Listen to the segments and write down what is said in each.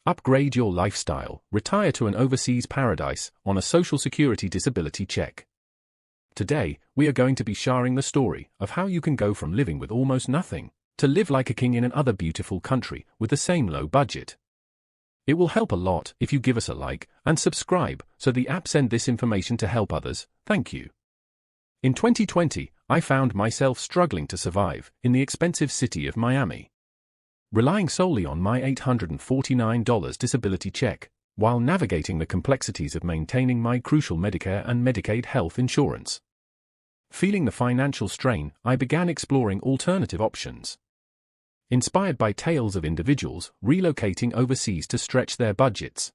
Upgrade your lifestyle, retire to an overseas paradise on a Social Security disability check. Today, we are going to be sharing the story of how you can go from living with almost nothing to live like a king in another beautiful country with the same low budget. It will help a lot if you give us a like and subscribe so the app send this information to help others. Thank you. In 2020, I found myself struggling to survive in the expensive city of Miami, relying solely on my $849 disability check, while navigating the complexities of maintaining my crucial Medicare and Medicaid health insurance. Feeling the financial strain, I began exploring alternative options. Inspired by tales of individuals relocating overseas to stretch their budgets.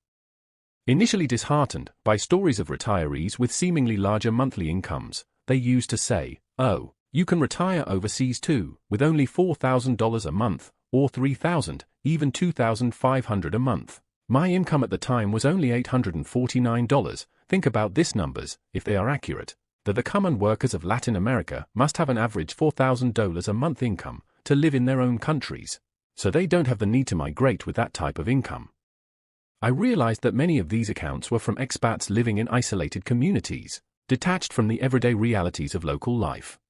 Initially disheartened by stories of retirees with seemingly larger monthly incomes, they used to say, "Oh, you can retire overseas too, with only $4,000 a month, or $3,000, even $2,500 a month." My income at the time was only $849. Think about this numbers, if they are accurate, that the common workers of Latin America must have an average $4,000 a month income to live in their own countries, so they don't have the need to migrate with that type of income. I realized that many of these accounts were from expats living in isolated communities, detached from the everyday realities of local life.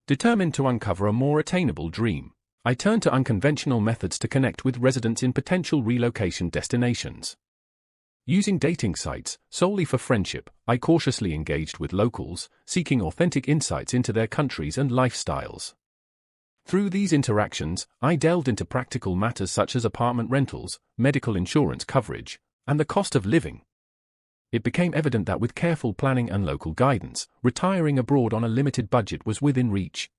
Determined to uncover a more attainable dream, I turned to unconventional methods to connect with residents in potential relocation destinations. Using dating sites solely for friendship, I cautiously engaged with locals, seeking authentic insights into their countries and lifestyles. Through these interactions, I delved into practical matters such as apartment rentals, medical insurance coverage, and the cost of living. It became evident that with careful planning and local guidance, retiring abroad on a limited budget was within reach.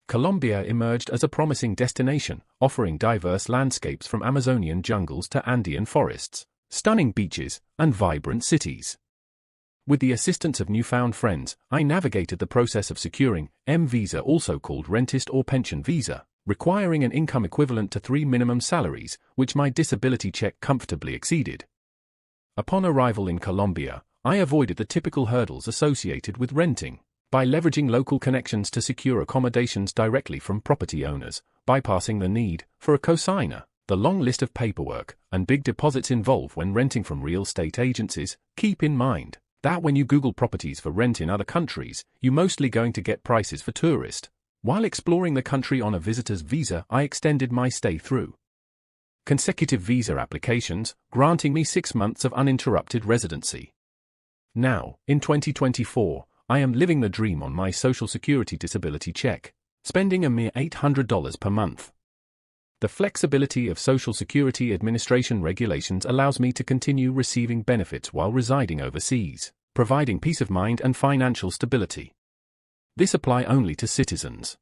Colombia emerged as a promising destination, offering diverse landscapes from Amazonian jungles to Andean forests, stunning beaches, and vibrant cities. With the assistance of newfound friends, I navigated the process of securing M-Visa, also called Rentist or Pension Visa, requiring an income equivalent to 3 minimum salaries, which my disability check comfortably exceeded. Upon arrival in Colombia, I avoided the typical hurdles associated with renting by leveraging local connections to secure accommodations directly from property owners, bypassing the need for a cosigner, the long list of paperwork and big deposits involved when renting from real estate agencies. Keep in mind that when you Google properties for rent in other countries, you're mostly going to get prices for tourist. While exploring the country on a visitor's visa, I extended my stay through consecutive visa applications, granting me 6 months of uninterrupted residency. Now, in 2024, I am living the dream on my Social Security disability check, spending a mere $800 per month. The flexibility of Social Security Administration regulations allows me to continue receiving benefits while residing overseas, providing peace of mind and financial stability. This applies only to citizens.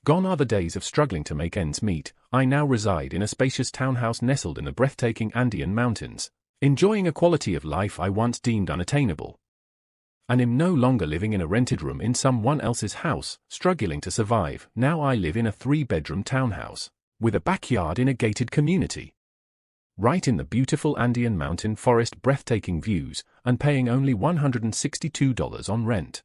Gone are the days of struggling to make ends meet. I now reside in a spacious townhouse nestled in the breathtaking Andean mountains, enjoying a quality of life I once deemed unattainable. And am no longer living in a rented room in someone else's house, struggling to survive. Now I live in a 3-bedroom townhouse, with a backyard in a gated community, right in the beautiful Andean mountain forest, breathtaking views, and paying only $162 on rent.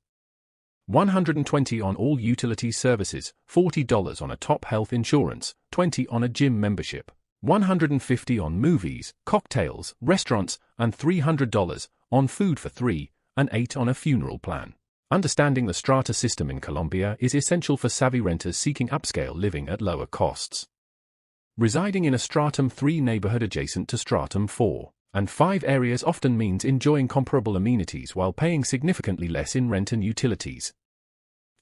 $120 on all utility services, $40 on a top health insurance, $20 on a gym membership, $150 on movies, cocktails, restaurants, and $300 on food for 3 and 8 on a funeral plan. Understanding the strata system in Colombia is essential for savvy renters seeking upscale living at lower costs. Residing in a Stratum 3 neighborhood adjacent to Stratum 4 and 5 areas often means enjoying comparable amenities while paying significantly less in rent and utilities.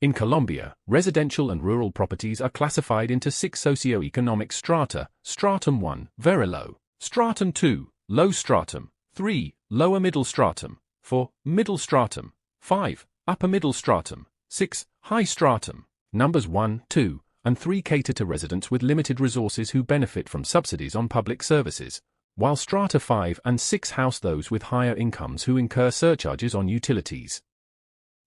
In Colombia, residential and rural properties are classified into 6 socioeconomic strata: Stratum 1, very low; Stratum 2, low; Stratum 3, lower middle; Stratum 4, middle; Stratum 5, upper middle; Stratum 6, high. Stratum numbers 1, 2, and 3 cater to residents with limited resources who benefit from subsidies on public services, while Strata 5 and 6 house those with higher incomes who incur surcharges on utilities.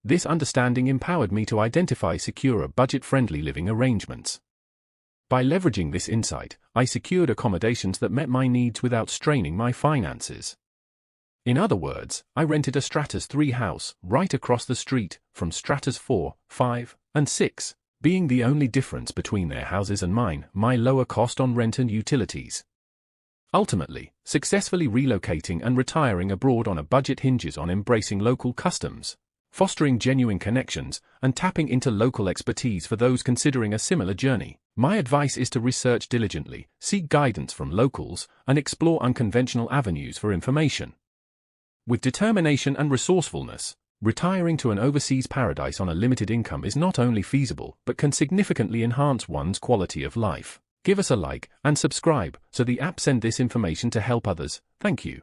This understanding empowered me to identify secure, budget-friendly living arrangements. By leveraging this insight, I secured accommodations that met my needs without straining my finances. In other words, I rented a Stratus 3 house right across the street from Stratus 4, 5, and 6, being the only difference between their houses and mine, my lower cost on rent and utilities. Ultimately, successfully relocating and retiring abroad on a budget hinges on embracing local customs, fostering genuine connections, and tapping into local expertise for those considering a similar journey. My advice is to research diligently, seek guidance from locals, and explore unconventional avenues for information. With determination and resourcefulness, retiring to an overseas paradise on a limited income is not only feasible but can significantly enhance one's quality of life. Give us a like and subscribe so the app send this information to help others. Thank you.